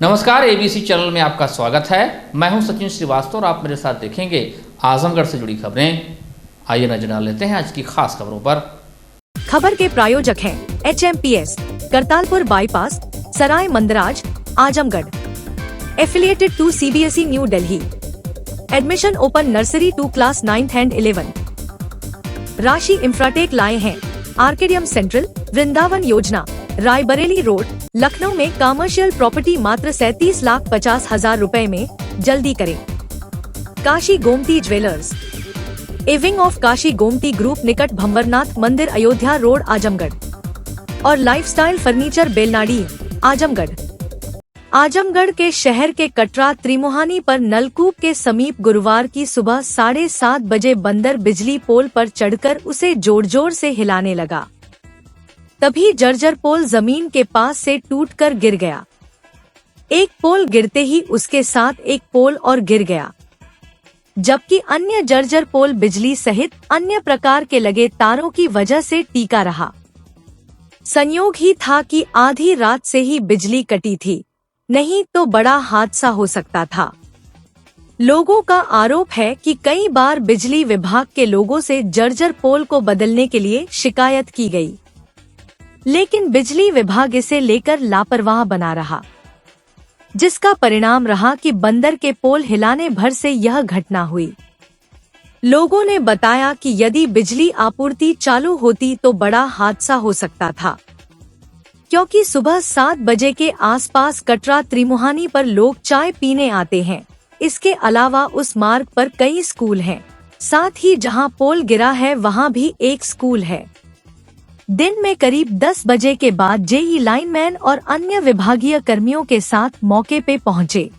नमस्कार, ABC channel में आपका स्वागत है। मैं हूं सचिन श्रीवास्तव और आप मेरे साथ देखेंगे आजमगढ़ से जुड़ी खबरें। आइए नजर डाल लेते हैं आज की खास खबरों पर। खबर के प्रायोजक हैं HMPS, Kartalpur bypass, Sarai Mandraj, Azamgarh. Affiliated to CBSE New Delhi. Admission open nursery to class 9th and 11th। राशि इंफ्राटेक लाए हैं आर्केडियम सेंट्रल, वृंदावन योजना, रायबरेली रोड, लखनऊ में कमर्शियल प्रॉपर्टी मात्र 37,50,000 रुपए में। जल्दी करें। Kashi Gomti jewellers, A wing of Kashi Gomti group निकट भंवरनाथ मंदिर, अयोध्या रोड, आजमगढ़। और लाइफस्टाइल फर्नीचर, बेलनाडी, आजमगढ़। आजमगढ़ के शहर के कटरा त्रिमुहानी पर नलकूप के समीप गुरुवार की सुबह 7:30 बजे बंदर बिजली पोल पर चढ़कर उसे जोर जोर से हिलाने लगा। तभी जर्जर पोल जमीन के पास से टूटकर गिर गया। एक पोल गिरते ही उसके साथ एक पोल और गिर गया, जबकि अन्य जर्जर पोल बिजली सहित अन्य प्रकार के लगे तारों की वजह से टीका रहा। संयोग ही था कि आधी रात से ही बिजली कटी थी, नहीं तो बड़ा हादसा हो सकता था। लोगों का आरोप है कि कई बार बिजली विभाग के लोगों से जर्जर पोल को बदलने के लिए शिकायत की गई, लेकिन बिजली विभाग इसे लेकर लापरवाह बना रहा, जिसका परिणाम रहा कि बंदर के पोल हिलाने भर से यह घटना हुई। लोगों ने बताया कि यदि बिजली आपूर्ति चालू होती तो बड़ा हादसा हो सकता था, क्योंकि सुबह 7 बजे के आसपास कटरा त्रिमुहानी पर लोग चाय पीने आते हैं। इसके अलावा उस मार्ग पर कई स्कूल हैं, साथ ही जहां पोल गिरा है वहां भी एक स्कूल है। दिन में करीब 10 बजे के बाद जेई लाइनमैन और अन्य विभागीय कर्मियों के साथ मौके पे पहुंचे।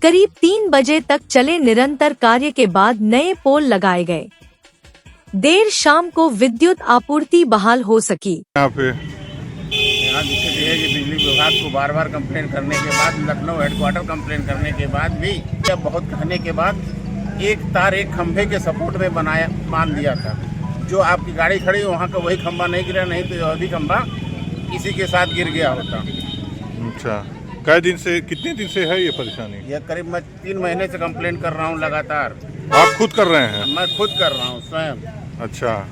करीब 3 बजे तक चले निरंतर कार्य के बाद नए पोल लगाए गए। देर शाम को विद्युत आपूर्ति बहाल हो सकी। यहाँ दिक्कत ये है कि बिजली विभाग को बार बार कंप्लेन करने के बाद, लखनऊ हेडक्वार्टर कंप्लेन करने के बाद भी, जब बहुत कहने के बाद एक तार एक खंभे के सपोर्ट में मान दिया था। जो आपकी गाड़ी खड़ी वहाँ का वही खंभा नहीं गिरा, नहीं तो यह भी खंभा किसी के साथ गिर गया होता। अच्छा, कितने दिन से है ये परेशानी? यह करीब मैं 3 महीने से कंप्लेन कर रहा हूँ लगातार। आप खुद कर रहे हैं? मैं खुद कर रहा हूँ स्वयं। अच्छा।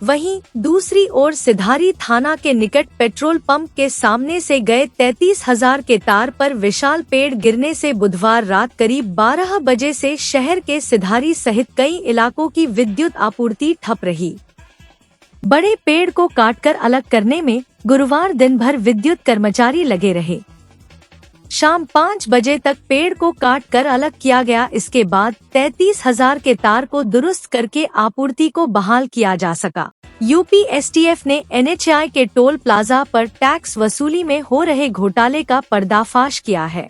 वहीं दूसरी ओर सिधारी थाना के निकट पेट्रोल पंप के सामने से गए 33,000 के तार पर विशाल पेड़ गिरने से बुधवार रात करीब 12 बजे से शहर के सिधारी सहित कई इलाकों की विद्युत आपूर्ति ठप रही। बड़े पेड़ को काटकर अलग करने में गुरुवार दिन भर विद्युत कर्मचारी लगे रहे। शाम 5 बजे तक पेड़ को काटकर अलग किया गया। इसके बाद 33,000 के तार को दुरुस्त करके आपूर्ति को बहाल किया जा सका। यूपी STF ने NHAI के टोल प्लाजा पर टैक्स वसूली में हो रहे घोटाले का पर्दाफाश किया है।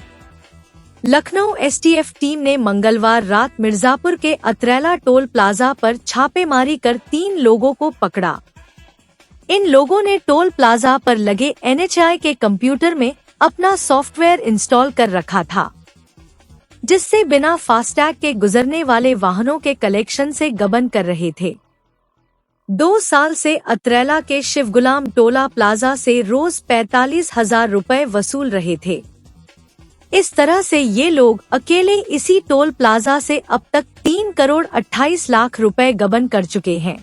लखनऊ STF टीम ने मंगलवार रात मिर्जापुर के अतरैला टोल प्लाजा पर छापेमारी कर 3 लोगों को पकड़ा। इन लोगों ने टोल प्लाजा पर लगे NHAI के कंप्यूटर में अपना सॉफ्टवेयर इंस्टॉल कर रखा था, जिससे बिना फास्टैग के गुजरने वाले वाहनों के कलेक्शन से गबन कर रहे थे। 2 साल से अतरैला के शिवगुलाम टोला प्लाजा से रोज 45,000 रुपए वसूल रहे थे। इस तरह से ये लोग अकेले इसी टोल प्लाजा से अब तक 3 करोड़ 28 लाख रुपए गबन कर चुके हैं।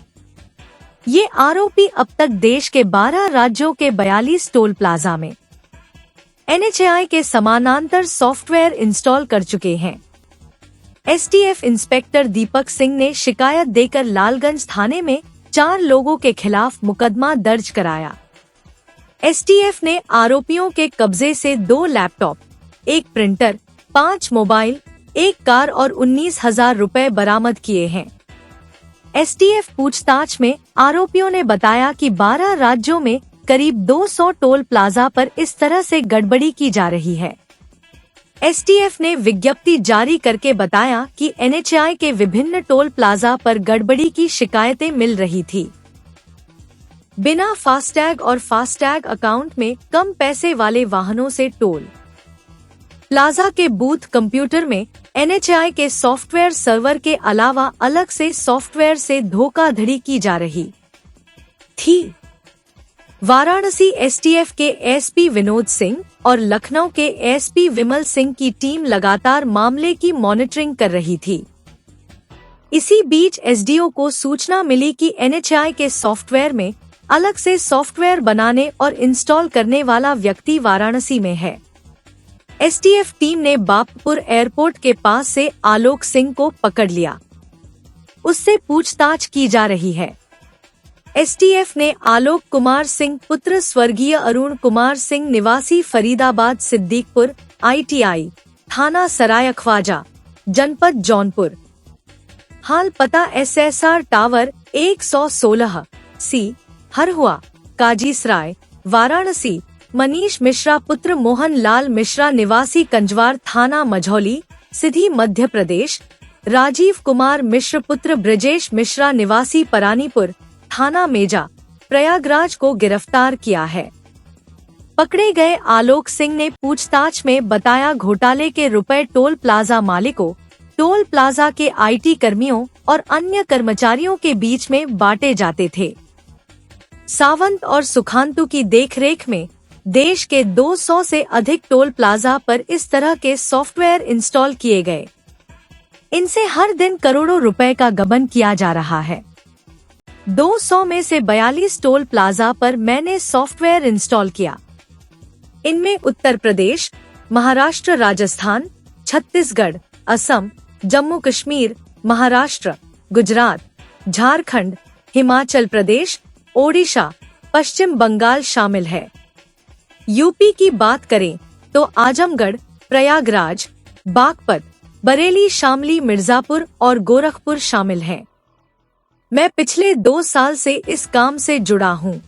ये आरोपी अब तक देश के 12 राज्यों के 42 टोल प्लाजा में NHAI के समानांतर सॉफ्टवेयर इंस्टॉल कर चुके हैं। STF इंस्पेक्टर दीपक सिंह ने शिकायत देकर लालगंज थाने में 4 लोगों के खिलाफ मुकदमा दर्ज कराया। STF ने आरोपियों के कब्जे से 2 लैपटॉप, 1 प्रिंटर, 5 मोबाइल, 1 कार और 19,000 रुपए बरामद किए हैं। STF पूछताछ में आरोपियों ने बताया कि 12 राज्यों में करीब 200 टोल प्लाजा पर इस तरह से गड़बड़ी की जा रही है। STF ने विज्ञप्ति जारी करके बताया कि NHAI के विभिन्न टोल प्लाजा पर गड़बड़ी की शिकायतें मिल रही थी। बिना फास्टैग और फास्टैग अकाउंट में कम पैसे वाले वाहनों से टोल प्लाजा के बूथ कंप्यूटर में NHAI के सॉफ्टवेयर सर्वर के अलावा अलग से सॉफ्टवेयर से धोखाधड़ी की जा रही थी। वाराणसी STF के SP विनोद सिंह, और लखनऊ के एसपी विमल सिंह की टीम लगातार मामले की मॉनिटरिंग कर रही थी। इसी बीच एसडीओ को सूचना मिली कि एनएचएआई के सॉफ्टवेयर में अलग से सॉफ्टवेयर बनाने और इंस्टॉल करने वाला व्यक्ति वाराणसी में है। एसटीएफ टीम ने बापपुर एयरपोर्ट के पास से आलोक सिंह को पकड़ लिया। उससे पूछताछ की जा रही है। एसटीएफ ने आलोक कुमार सिंह पुत्र स्वर्गीय अरुण कुमार सिंह निवासी फरीदाबाद सिद्दीकपुर आईटीआई थाना सराय ख्वाजा जनपद जौनपुर हाल पता एसएसआर टावर 116 सी हरहुआ काजीसराय वाराणसी मनीष मिश्रा पुत्र मोहन लाल मिश्रा निवासी कंजवार थाना मझौली सिधी मध्य प्रदेश, राजीव कुमार मिश्र पुत्र ब्रजेश मिश्रा निवासी परानीपुर थाना मेजा प्रयागराज को गिरफ्तार किया है। पकड़े गए आलोक सिंह ने पूछताछ में बताया घोटाले के रुपए टोल प्लाजा मालिकों, टोल प्लाजा के आईटी कर्मियों और अन्य कर्मचारियों के बीच में बांटे जाते थे। सावंत और सुखांतु की देखरेख में देश के 200 से अधिक टोल प्लाजा पर इस तरह के सॉफ्टवेयर इंस्टॉल किए गए। इनसे हर दिन करोड़ों रुपए का गबन किया जा रहा है। 200 में से 42 टोल प्लाजा पर मैंने सॉफ्टवेयर इंस्टॉल किया। इनमें उत्तर प्रदेश, महाराष्ट्र, राजस्थान, छत्तीसगढ़, असम, जम्मू कश्मीर, महाराष्ट्र, गुजरात, झारखंड, हिमाचल प्रदेश, ओडिशा, पश्चिम बंगाल शामिल है। यूपी की बात करें तो आजमगढ़, प्रयागराज, बागपत, बरेली, शामली, मिर्जापुर और गोरखपुर शामिल हैं। मैं पिछले 2 साल से इस काम से जुड़ा हूँ।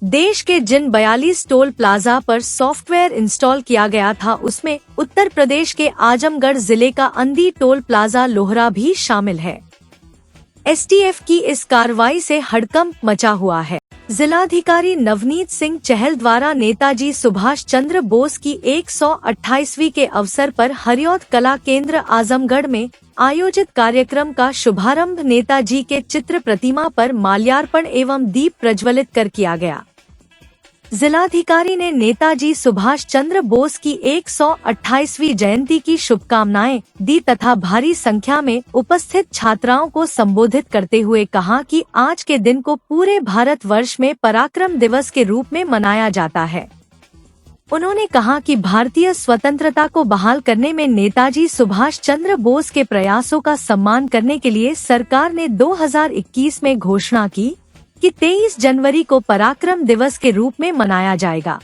देश के जिन 42 टोल प्लाजा पर सॉफ्टवेयर इंस्टॉल किया गया था उसमें उत्तर प्रदेश के आजमगढ़ जिले का अंदी टोल प्लाजा लोहरा भी शामिल है। एसटीएफ की इस कार्रवाई से हड़कंप मचा हुआ है। जिलाधिकारी नवनीत सिंह चहल द्वारा नेताजी सुभाष चंद्र बोस की 128वीं के अवसर पर हरिऔध कला केंद्र आजमगढ़ में आयोजित कार्यक्रम का शुभारंभ नेताजी के चित्र प्रतिमा पर माल्यार्पण एवं दीप प्रज्वलित कर किया गया। जिलाधिकारी ने नेताजी सुभाष चंद्र बोस की 128वीं जयंती की शुभकामनाएं दी तथा भारी संख्या में उपस्थित छात्राओं को संबोधित करते हुए कहा कि आज के दिन को पूरे भारतवर्ष में पराक्रम दिवस के रूप में मनाया जाता है। उन्होंने कहा कि भारतीय स्वतंत्रता को बहाल करने में नेताजी सुभाष चंद्र बोस के प्रयासों का सम्मान करने के लिए सरकार ने 2021 में घोषणा की कि 23 जनवरी को पराक्रम दिवस के रूप में मनाया जाएगा।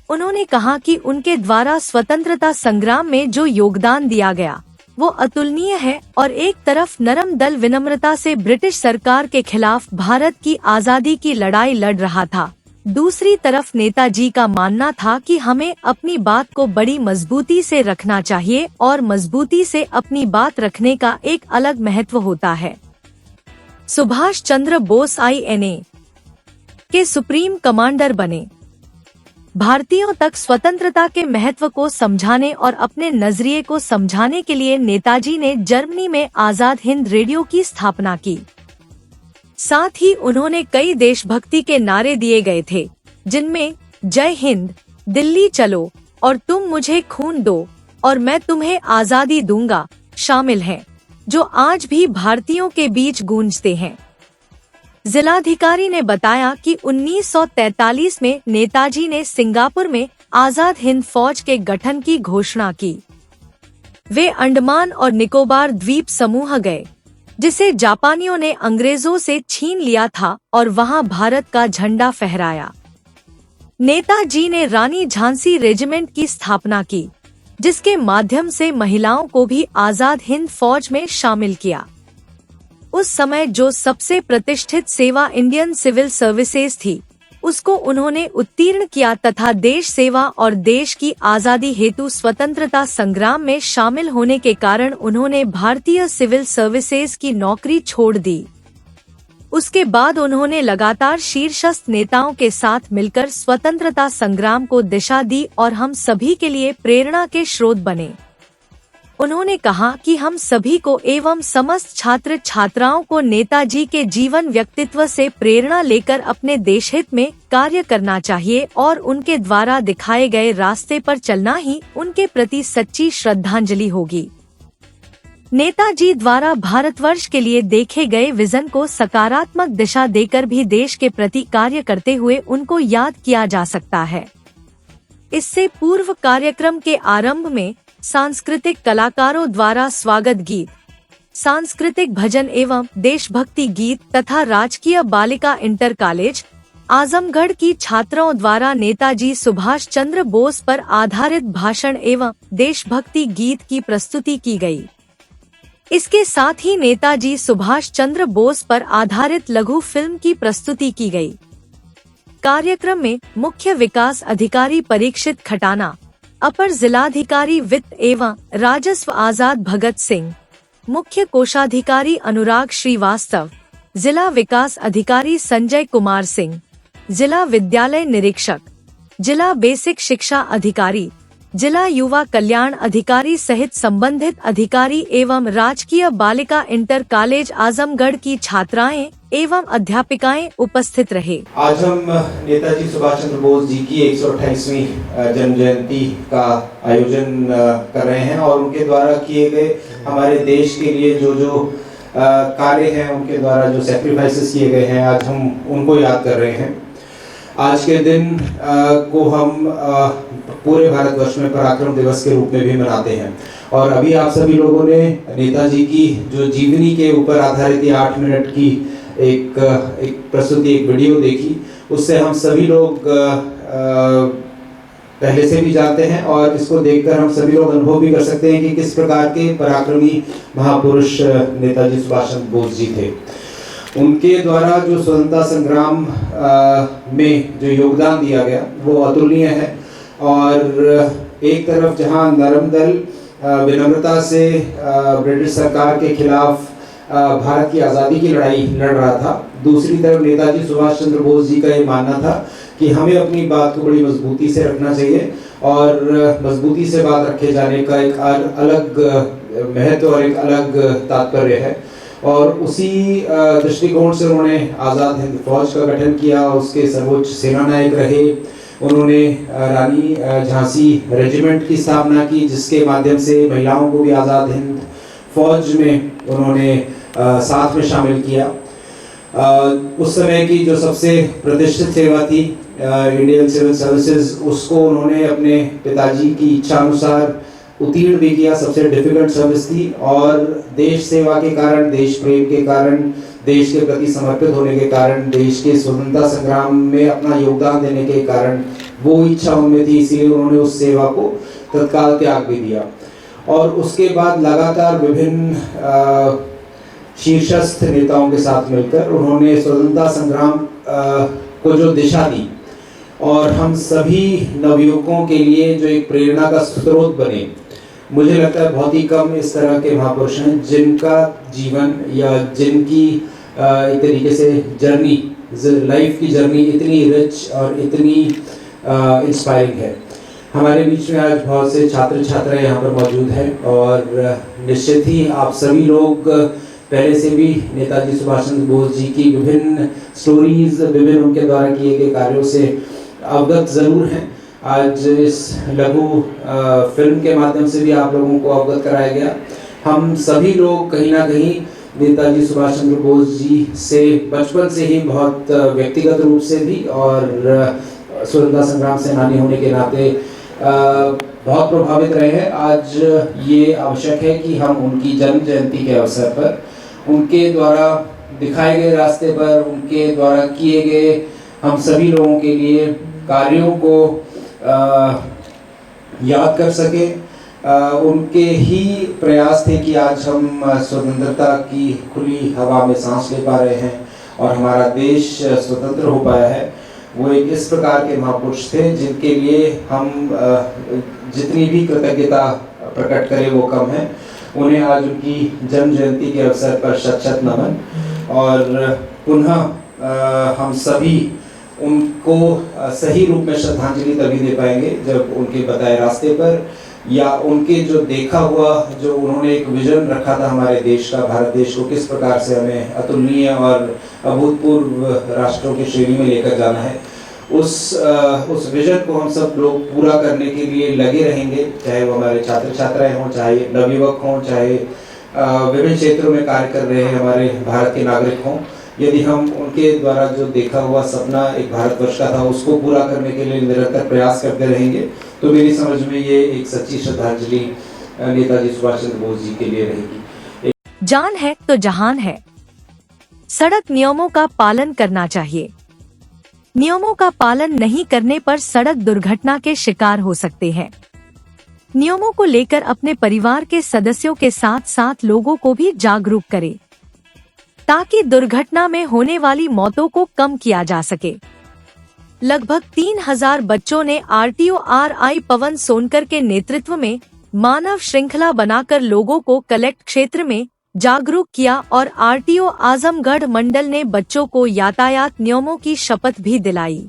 उन्होंने कहा कि उनके द्वारा स्वतंत्रता संग्राम में जो योगदान दिया गया वो अतुलनीय है और एक तरफ नरम दल विनम्रता से ब्रिटिश सरकार के खिलाफ भारत की आजादी की लड़ाई लड़ रहा था, दूसरी तरफ नेताजी का मानना था कि हमें अपनी बात को बड़ी मजबूती से रखना चाहिए और मजबूती से अपनी बात रखने का एक अलग महत्व होता है। सुभाष चंद्र बोस आईएनए के सुप्रीम कमांडर बने। भारतीयों तक स्वतंत्रता के महत्व को समझाने और अपने नजरिए को समझाने के लिए नेताजी ने जर्मनी में आजाद हिंद रेडियो की स्थापना की। साथ ही उन्होंने कई देशभक्ति के नारे दिए गए थे, जिनमें जय हिंद, दिल्ली चलो और तुम मुझे खून दो और मैं तुम्हें आजादी दूंगा शामिल हैं, जो आज भी भारतीयों के बीच गूंजते हैं। जिलाधिकारी ने बताया कि 1943 में नेताजी ने सिंगापुर में आजाद हिंद फौज के गठन की घोषणा की। वे अंडमान और निकोबार द्वीप समूह गए, जिसे जापानियों ने अंग्रेजों से छीन लिया था और वहां भारत का झंडा फहराया। नेताजी ने रानी झांसी रेजिमेंट की स्थापना की, जिसके माध्यम से महिलाओं को भी आजाद हिंद फौज में शामिल किया। उस समय जो सबसे प्रतिष्ठित सेवा इंडियन सिविल सर्विसेज थी, उसको उन्होंने उत्तीर्ण किया तथा देश सेवा और देश की आजादी हेतु स्वतंत्रता संग्राम में शामिल होने के कारण उन्होंने भारतीय सिविल सर्विसेज की नौकरी छोड़ दी। उसके बाद उन्होंने लगातार शीर्षस्थ नेताओं के साथ मिलकर स्वतंत्रता संग्राम को दिशा दी और हम सभी के लिए प्रेरणा के स्रोत बने। उन्होंने कहा कि हम सभी को एवं समस्त छात्र छात्राओं को नेताजी के जीवन व्यक्तित्व से प्रेरणा लेकर अपने देश हित में कार्य करना चाहिए और उनके द्वारा दिखाए गए रास्ते पर चलना ही उनके प्रति सच्ची श्रद्धांजलि होगी। नेताजी द्वारा भारतवर्ष के लिए देखे गए विजन को सकारात्मक दिशा देकर भी देश के प्रति कार्य करते हुए उनको याद किया जा सकता है। इससे पूर्व कार्यक्रम के आरंभ में सांस्कृतिक कलाकारों द्वारा स्वागत गीत, सांस्कृतिक भजन एवं देशभक्ति गीत तथा राजकीय बालिका इंटर कॉलेज आजमगढ़ की छात्राओं द्वारा नेताजी सुभाष चंद्र बोस पर आधारित भाषण एवं देशभक्ति गीत की प्रस्तुति की गई। इसके साथ ही नेताजी सुभाष चंद्र बोस पर आधारित लघु फिल्म की प्रस्तुति की गई। कार्यक्रम में मुख्य विकास अधिकारी परीक्षित खटाना, अपर जिलाधिकारी वित्त एवं राजस्व आजाद भगत सिंह, मुख्य कोषाधिकारी अनुराग श्रीवास्तव, जिला विकास अधिकारी संजय कुमार सिंह, जिला विद्यालय निरीक्षक, जिला बेसिक शिक्षा अधिकारी, जिला युवा कल्याण अधिकारी सहित संबंधित अधिकारी एवं राजकीय बालिका इंटर कॉलेज आजमगढ़ की छात्राएं एवं अध्यापिकाएं उपस्थित रहे। आज हम नेताजी सुभाष चंद्र बोस जी की 128वीं जन्म जयंती का आयोजन कर रहे हैं और उनके द्वारा किए गए हमारे देश के लिए जो कार्य हैं, उनके द्वारा जो सैक्रिफाइसेस किए गए हैं, आज हम उनको याद कर रहे हैं। आज के दिन को हम पूरे भारतवर्ष में पराक्रम दिवस के रूप में भी मनाते हैं और अभी आप सभी लोगों ने नेताजी की जो जीवनी के ऊपर आधारित 8 मिनट की एक प्रस्तुति, एक वीडियो देखी। उससे हम सभी लोग पहले से भी जानते हैं और इसको देखकर हम सभी लोग अनुभव भी कर सकते हैं कि किस प्रकार के पराक्रमी महापुरुष नेताजी सुभाष चंद्र बोस जी थे। उनके द्वारा जो स्वतंत्रता संग्राम में जो योगदान दिया गया वो अतुलनीय है और एक तरफ जहां नरम दल विनम्रता से ब्रिटिश सरकार के खिलाफ भारत की आज़ादी की लड़ाई लड़ रहा था, दूसरी तरफ नेताजी सुभाष चंद्र बोस जी का ये मानना था कि हमें अपनी बात को बड़ी मजबूती से रखना चाहिए और मजबूती से बात रखे जाने का एक अलग महत्व और एक अलग तात्पर्य है। और उसी दृष्टिकोण से उन्होंने आज़ाद हिंद फौज का गठन किया, उसके सर्वोच्च सेना नायक रहे। उन्होंने रानी झांसी रेजिमेंट की स्थापना की, जिसके माध्यम से महिलाओं को भी आज़ाद हिंद फौज में उन्होंने साथ में शामिल किया। उस समय की जो सबसे प्रतिष्ठित सेवा थी इंडियन सिविल सर्विसेज, उसको उन्होंने अपने पिताजी की इच्छा अनुसार उत्तीर्ण भी किया। सबसे डिफिकल्ट सर्विस थी और देश सेवा के कारण, देश प्रेम के कारण, देश के प्रति समर्पित होने के कारण, देश के स्वतंत्रता संग्राम में अपना योगदान देने के कारण वो इच्छा उनमें थी, इसीलिए उन्होंने उस सेवा को तत्काल त्याग भी दिया। और उसके बाद लगातार विभिन्न शीर्षस्थ नेताओं के साथ मिलकर उन्होंने स्वतंत्रता संग्राम को जो दिशा दी और हम सभी नवयुवकों के लिए जो एक प्रेरणा का स्रोत बने। मुझे लगता है बहुत ही कम इस तरह के महापुरुष हैं जिनका जीवन या जिनकी एक तरीके से जर्नी, लाइफ की जर्नी इतनी रिच और इतनी इंस्पायरिंग है। हमारे बीच में आज बहुत से छात्र छात्राएं यहाँ पर मौजूद हैं और निश्चित ही आप सभी लोग पहले से भी नेताजी सुभाष चंद्र बोस जी की विभिन्न स्टोरीज, विभिन्न उनके द्वारा किए गए कार्यों से अवगत ज़रूर हैं। आज इस लघु फिल्म के माध्यम से भी आप लोगों को अवगत कराया गया। हम सभी लोग कहीं ना कहीं नेताजी सुभाष चंद्र बोस जी से बचपन से ही बहुत व्यक्तिगत रूप से भी और स्वतंत्रता संग्राम सेनानी होने के नाते बहुत प्रभावित रहे हैं। आज ये आवश्यक है कि हम उनकी जन्म जयंती के अवसर पर, उनके द्वारा दिखाए गए रास्ते पर, उनके द्वारा किए गए हम सभी लोगों के लिए कार्यों को याद कर सके। उनके ही प्रयास थे कि आज हम स्वतंत्रता की खुली हवा में सांस ले पा रहे हैं और हमारा देश स्वतंत्र हो पाया है। वो एक इस प्रकार के महापुरुष थे जिनके लिए हम जितनी भी कृतज्ञता प्रकट करें वो कम है। उन्हें आज उनकी जन्म जयंती के अवसर पर शत शत नमन। और पुनः हम सभी उनको सही रूप में श्रद्धांजलि तभी दे पाएंगे जब उनके बताए रास्ते पर या उनके जो देखा हुआ, जो उन्होंने एक विजन रखा था हमारे देश का, भारत देश को किस प्रकार से हमें अतुलनीय और अभूतपूर्व राष्ट्रों की श्रेणी में लेकर जाना है, उस विजन को हम सब लोग पूरा करने के लिए लगे रहेंगे, चाहे वो हमारे छात्र छात्राएं हों, चाहे नवयुवक हों, चाहे विभिन्न क्षेत्रों में कार्य कर रहे हैं हमारे भारत के नागरिक हों। यदि हम उनके द्वारा जो देखा हुआ सपना एक भारतवर्ष का था उसको पूरा करने के लिए निरंतर प्रयास करते रहेंगे, तो मेरी समझ में ये एक सच्ची श्रद्धांजलि नेताजी सुभाष चंद्र बोस जी के लिए रहेगी। जान है तो जहान है। सड़क नियमों का पालन करना चाहिए। नियमों का पालन नहीं करने पर सड़क दुर्घटना के शिकार हो सकते हैं। नियमों को लेकर अपने परिवार के सदस्यों के साथ साथ लोगों को भी जागरूक करें, ताकि दुर्घटना में होने वाली मौतों को कम किया जा सके। लगभग 3000 बच्चों ने आरटीओ RI पवन सोनकर के नेतृत्व में मानव श्रृंखला बनाकर लोगों को कलेक्ट क्षेत्र में जागरूक किया और आरटीओ आजमगढ़ मंडल ने बच्चों को यातायात नियमों की शपथ भी दिलाई।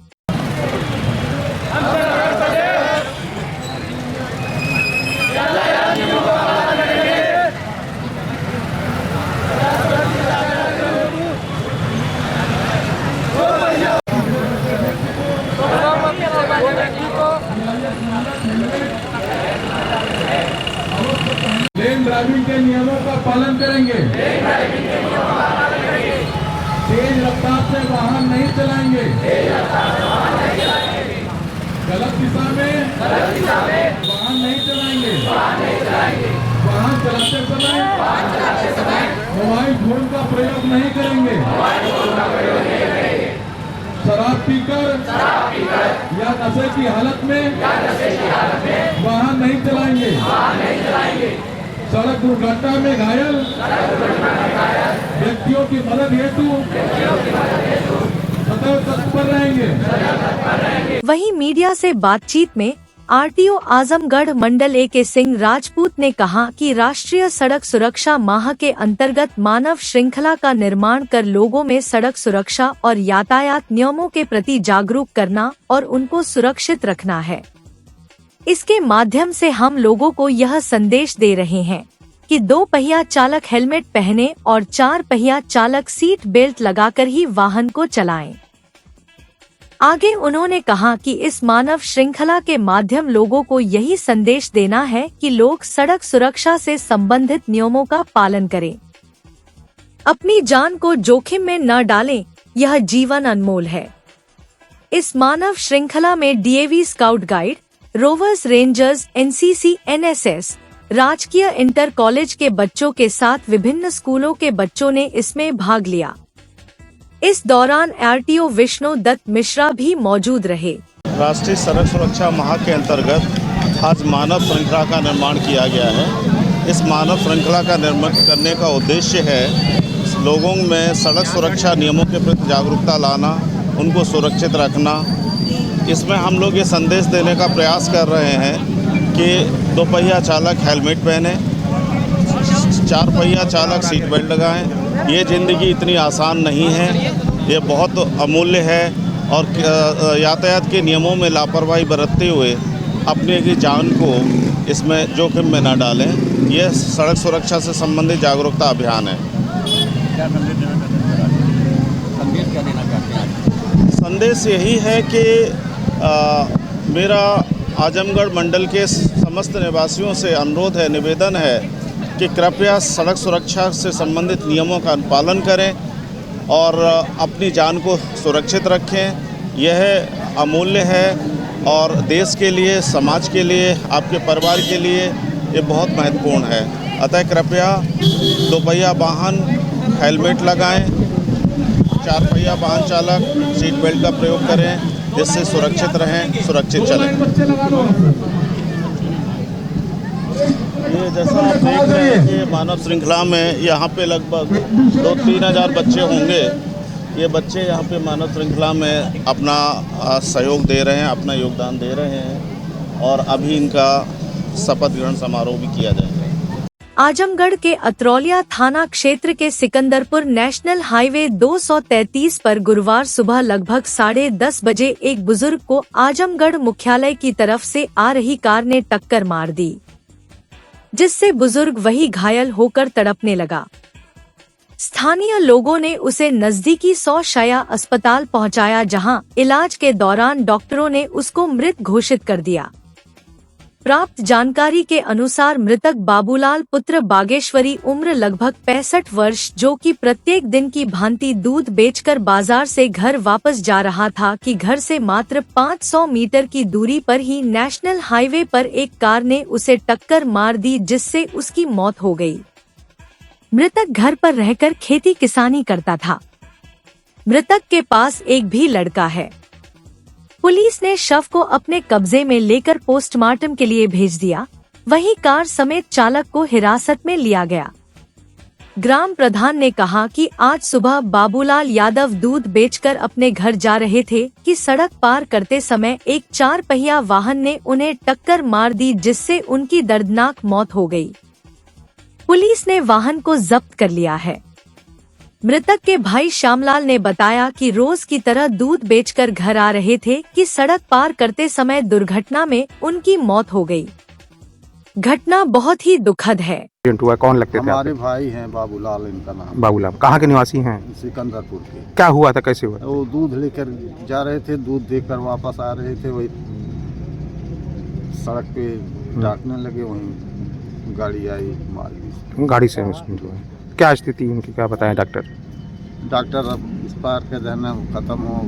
लेन ड्राइविंग के नियमों का पालन करेंगे। तेज रफ्तार से वाहन नहीं चलाएंगे। गलत दिशा में वाहन नहीं चलाएंगे। वाहन चलाते समय मोबाइल फोन का प्रयोग नहीं करेंगे। शराब पीकर या नशे की हालत में वाहन नहीं चलाएंगे। सड़क दुर्घटना में घायल व्यक्तियों की मदद हेतु सदैव तत्पर रहेंगे। वहीं मीडिया से बातचीत में आरटीओ आजमगढ़ मंडल AK सिंह राजपूत ने कहा कि राष्ट्रीय सड़क सुरक्षा माह के अंतर्गत मानव श्रृंखला का निर्माण कर लोगों में सड़क सुरक्षा और यातायात नियमों के प्रति जागरूक करना और उनको सुरक्षित रखना है। इसके माध्यम से हम लोगों को यह संदेश दे रहे हैं कि 2 पहिया चालक हेलमेट पहने और 4 पहिया चालक सीट बेल्ट लगाकर ही वाहन को चलाएं। आगे उन्होंने कहा कि इस मानव श्रृंखला के माध्यम लोगों को यही संदेश देना है कि लोग सड़क सुरक्षा से संबंधित नियमों का पालन करें, अपनी जान को जोखिम में न डालें, यह जीवन अनमोल है। इस मानव श्रृंखला में DAV scout guide, rovers rangers, NCC, NSS, राजकीय इंटर कॉलेज के बच्चों के साथ विभिन्न स्कूलों के बच्चों ने इसमें भाग लिया। इस दौरान आरटीओ विष्णु दत्त मिश्रा भी मौजूद रहे। राष्ट्रीय सड़क सुरक्षा माह के अंतर्गत आज मानव श्रृंखला का निर्माण किया गया है। इस मानव श्रृंखला का निर्माण करने का उद्देश्य है लोगों में सड़क सुरक्षा नियमों के प्रति जागरूकता लाना, उनको सुरक्षित रखना। इसमें हम लोग ये संदेश देने का प्रयास कर रहे हैं कि 2 पहिया चालक हेलमेट पहने, 4 पहिया चालक सीट बेल्ट लगाएं। ये ज़िंदगी इतनी आसान नहीं है, ये बहुत अमूल्य है और यातायात के नियमों में लापरवाही बरतते हुए अपने की जान को इसमें जोखिम में न डालें। यह सड़क सुरक्षा से संबंधित जागरूकता अभियान है। संदेश यही है कि मेरा आजमगढ़ मंडल के समस्त निवासियों से अनुरोध है, निवेदन है कि कृपया सड़क सुरक्षा से संबंधित नियमों का पालन करें और अपनी जान को सुरक्षित रखें। यह अमूल्य है और देश के लिए, समाज के लिए, आपके परिवार के लिए ये बहुत महत्वपूर्ण है। अतः कृपया 2 पहिया वाहन हेलमेट लगाएं, 4 पहिया वाहन चालक सीट बेल्ट का प्रयोग करें, जिससे सुरक्षित रहें, सुरक्षित चलें। ये जैसा आप देख रहे हैं कि मानव श्रृंखला में यहाँ पे लगभग 2-3 हज़ार बच्चे होंगे। ये बच्चे यहाँ पे मानव श्रृंखला में अपना सहयोग दे रहे हैं, अपना योगदान दे रहे हैं और अभी इनका शपथ ग्रहण समारोह भी किया जाएगा। आजमगढ़ के अतरौलिया थाना क्षेत्र के सिकंदरपुर नेशनल हाईवे 233 पर गुरुवार सुबह लगभग 10:30 बजे एक बुजुर्ग को आजमगढ़ मुख्यालय की तरफ से आ रही कार ने टक्कर मार दी। जिससे बुजुर्ग वही घायल होकर तड़पने लगा। स्थानीय लोगों ने उसे नजदीकी 100 शैय्या अस्पताल पहुंचाया, जहां इलाज के दौरान डॉक्टरों ने उसको मृत घोषित कर दिया। प्राप्त जानकारी के अनुसार मृतक बाबूलाल पुत्र बागेश्वरी उम्र लगभग 65 वर्ष, जो कि प्रत्येक दिन की भांति दूध बेचकर बाजार से घर वापस जा रहा था कि घर से मात्र 500 मीटर की दूरी पर ही नेशनल हाईवे पर एक कार ने उसे टक्कर मार दी, जिससे उसकी मौत हो गई। मृतक घर पर रहकर खेती किसानी करता था। मृतक के पास एक भी लड़का है। पुलिस ने शव को अपने कब्जे में लेकर पोस्टमार्टम के लिए भेज दिया। वहीं कार समेत चालक को हिरासत में लिया गया। ग्राम प्रधान ने कहा कि आज सुबह बाबूलाल यादव दूध बेचकर अपने घर जा रहे थे कि सड़क पार करते समय एक 4 पहिया वाहन ने उन्हें टक्कर मार दी, जिससे उनकी दर्दनाक मौत हो गई। पुलिस ने वाहन को जब्त कर लिया है। मृतक के भाई श्यामलाल ने बताया कि रोज की तरह दूध बेचकर घर आ रहे थे कि सड़क पार करते समय दुर्घटना में उनकी मौत हो गई। घटना बहुत ही दुखद है। कौन लगते थे? हमारे भाई हैं, बाबूलाल इनका नाम। बाबूलाल कहाँ के निवासी हैं? सिकंदरपुर के। क्या हुआ था, कैसे हुआ? वो दूध लेकर जा रहे थे, दूध देकर वापस आ रहे थे, वही सड़क पे डाकने लगे, वहीं गाड़ी आई, मार दी। गाड़ी से एक्सीडेंट हुआ। क्या स्थिति उनकी, क्या बताएं डॉक्टर? डॉक्टर अब इस पार के रहना खत्म हो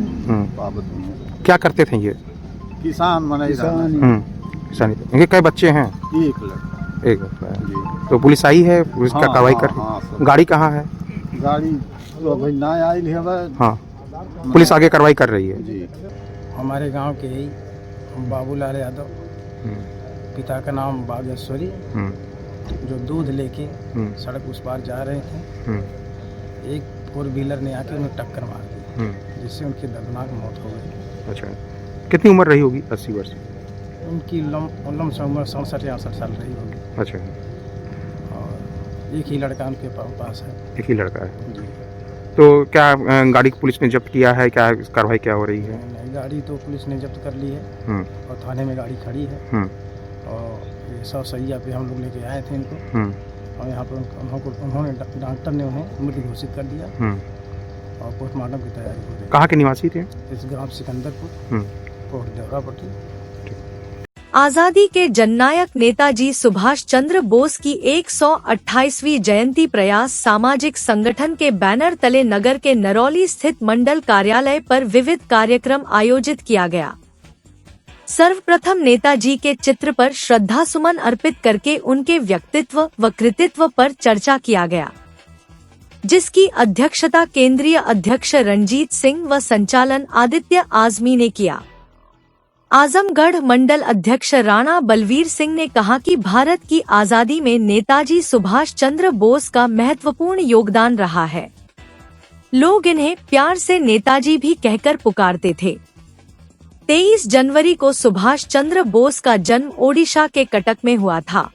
बाबत में। क्या करते थे ये? किसान मनाई किसानी। इनके कई बच्चे हैं? एक लड़का। एक लड़का है। तो पुलिस आई है, पुलिस क्या कार्रवाई कर रही है? गाड़ी कहाँ है? गाड़ी तो अभी ना आई है। हाँ, पुलिस आगे कार्रवाई कर रही है जी। हमारे गांव के ही बाबूलाल यादव, पिता का नाम बागेश्वरी, जो दूध लेके सड़क उस पार जा रहे थे। एक 4 व्हीलर ने आके उन्हें टक्कर मार दी, जिससे उनकी दर्दनाक मौत हो गई। अच्छा, कितनी उम्र रही होगी? 80 वर्ष। उनकी उम्र 67-68 साल रही होगी। अच्छा। और एक ही लड़का उनके पास है। एक ही लड़का है जी। तो क्या गाड़ी पुलिस ने जब्त किया है? क्या कार्रवाई क्या हो रही है? नहीं, गाड़ी तो पुलिस ने जब्त कर ली है और थाने में गाड़ी खड़ी है। और ये 100 शैय्या पे हम लोग लेके आए थे इनको, और यहाँ पर उन्होंने डॉक्टर ने उन्हें मृत घोषित कर दिया और पोस्टमार्टम की तैयारी हो रही है। कहाँ के निवासी थे? इस ग्राम सिकंदरपुर, कोट देवरापट्टी। आजादी के जननायक नेताजी सुभाष चंद्र बोस की 128वीं जयंती प्रयास सामाजिक संगठन के बैनर तले नगर के नरौली स्थित मंडल कार्यालय पर विविध कार्यक्रम आयोजित किया गया। सर्वप्रथम नेताजी के चित्र पर श्रद्धा सुमन अर्पित करके उनके व्यक्तित्व व कृतित्व पर चर्चा किया गया, जिसकी अध्यक्षता केंद्रीय अध्यक्ष रणजीत सिंह व संचालन आदित्य आजमी ने किया। आजमगढ़ मंडल अध्यक्ष राणा बलवीर सिंह ने कहा कि भारत की आजादी में नेताजी सुभाष चंद्र बोस का महत्वपूर्ण योगदान रहा है। लोग इन्हें प्यार से नेताजी भी कहकर पुकारते थे। 23 जनवरी को सुभाष चंद्र बोस का जन्म ओडिशा के कटक में हुआ था।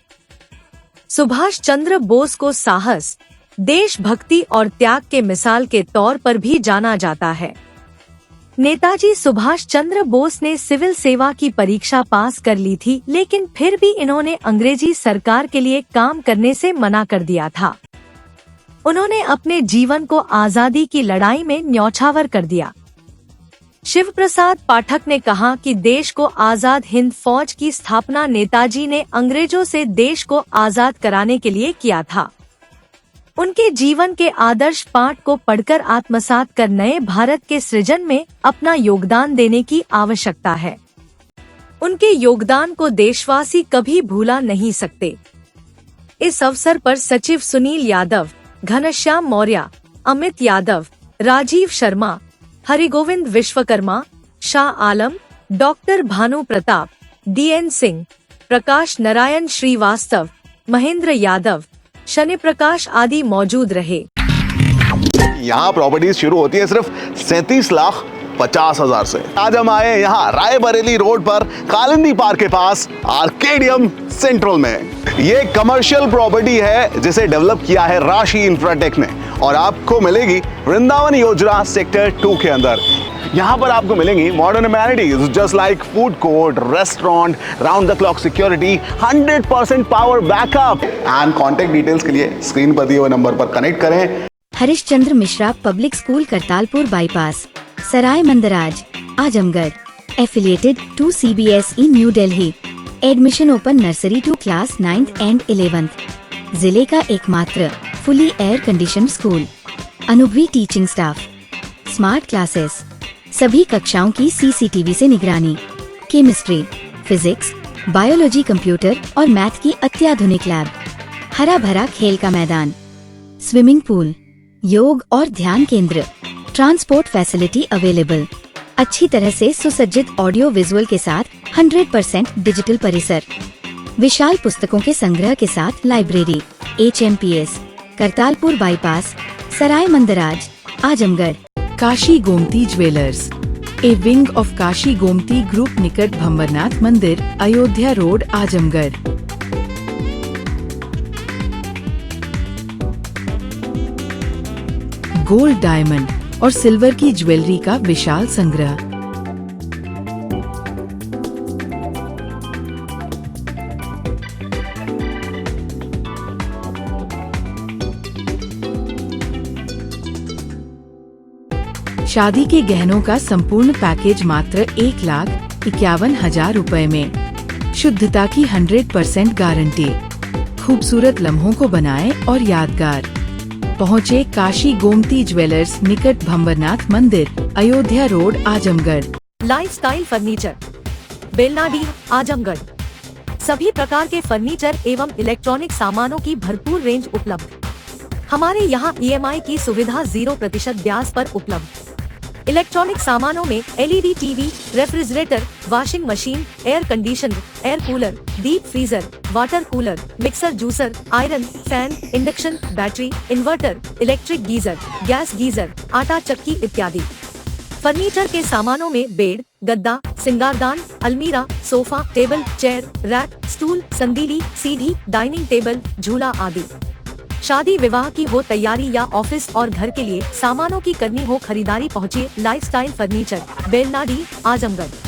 सुभाष चंद्र बोस को साहस, देशभक्ति और त्याग के मिसाल के तौर पर भी जाना जाता है। नेताजी सुभाष चंद्र बोस ने सिविल सेवा की परीक्षा पास कर ली थी, लेकिन फिर भी इन्होंने अंग्रेजी सरकार के लिए काम करने से मना कर दिया था। उन्होंने अपने जीवन को आजादी की लड़ाई में न्यौछावर कर दिया। शिव प्रसाद पाठक ने कहा कि देश को आजाद हिंद फौज की स्थापना नेताजी ने अंग्रेजों से देश को आजाद कराने के लिए किया था। उनके जीवन के आदर्श पाठ को पढ़कर आत्मसात कर नए भारत के सृजन में अपना योगदान देने की आवश्यकता है। उनके योगदान को देशवासी कभी भूला नहीं सकते। इस अवसर पर सचिव सुनील यादव, घनश्याम मौर्य, अमित यादव, राजीव शर्मा, हरिगोविंद विश्वकर्मा, शाह आलम, डॉक्टर भानु प्रताप, DN सिंह, प्रकाश नारायण श्रीवास्तव, महेंद्र यादव, शनि प्रकाश आदि मौजूद रहे। यहाँ प्रॉपर्टीज शुरू होती है सिर्फ 37,50,000 से। आज हम आए यहाँ रायबरेली रोड पर कालिंदी पार्क के पास आर्केडियम सेंट्रल में। ये कमर्शियल प्रॉपर्टी है जिसे डेवलप किया है राशि इंफ्राटेक ने और आपको मिलेगी वृंदावन योजना सेक्टर 2 के अंदर। यहाँ पर आपको मिलेंगी modern amenities just like food court, restaurant, round the clock security, 100% power backup. And contact details के लिए स्क्रीन पर दिए हुए नंबर पर कनेक्ट करें। Harishchandra Mishra public school Kartalpur bypass, Sarai Mandraj, Azamgarh, affiliated to CBSE New Delhi. Admission open nursery to class 9th and 11th। जिले का एकमात्र फुली एयर कंडीशन स्कूल, अनुभवी टीचिंग स्टाफ, स्मार्ट क्लासेस, सभी कक्षाओं की CCTV से निगरानी, केमिस्ट्री, फिजिक्स, बायोलॉजी, कंप्यूटर और मैथ की अत्याधुनिक लैब, हरा भरा खेल का मैदान, स्विमिंग पूल, योग और ध्यान केंद्र, ट्रांसपोर्ट फैसिलिटी अवेलेबल, अच्छी तरह से सुसज्जित ऑडियो विजुअल के साथ 100% डिजिटल परिसर, विशाल पुस्तकों के संग्रह के साथ library. HMPS Kartalpur bypass, Sarai Mandraj, Azamgarh. Kashi Gomti jewellers, A wing of Kashi Gomti group, निकट भंवरनाथ मंदिर, Ayodhya road, Azamgarh. Gold, diamond और सिल्वर की ज्वेलरी का विशाल संग्रह। शादी के गहनों का संपूर्ण पैकेज मात्र 1,51,000 रुपए में। शुद्धता की 100% गारंटी। खूबसूरत लम्हों को बनाएं और यादगार। पहुँचे काशी गोमती ज्वेलर्स, निकट भंवरनाथ मंदिर, Ayodhya road, Azamgarh. Lifestyle furniture, Belnadi, Azamgarh. सभी प्रकार के फर्नीचर एवं इलेक्ट्रॉनिक सामानों की भरपूर रेंज उपलब्ध। हमारे यहाँ EMI की सुविधा 0% ब्याज पर उपलब्ध। इलेक्ट्रॉनिक सामानों में LED TV, refrigerator, washing machine, air conditioner, air cooler, deep freezer, water cooler, mixer, juicer, iron, fan, induction, battery, inverter, electric geyser, gas geyser, आटा चक्की इत्यादि। फर्नीचर के सामानों में बेड, गद्दा, सिंगारदान, अलमीरा, sofa, table, chair, rack, stool, संदीली, सीढ़ी, डाइनिंग टेबल, झूला आदि। शादी विवाह की हो तैयारी या ऑफिस और घर के लिए सामानों की करनी हो खरीदारी, पहुँचिए लाइफस्टाइल फर्नीचर, बेलनाडी, आजमगढ़।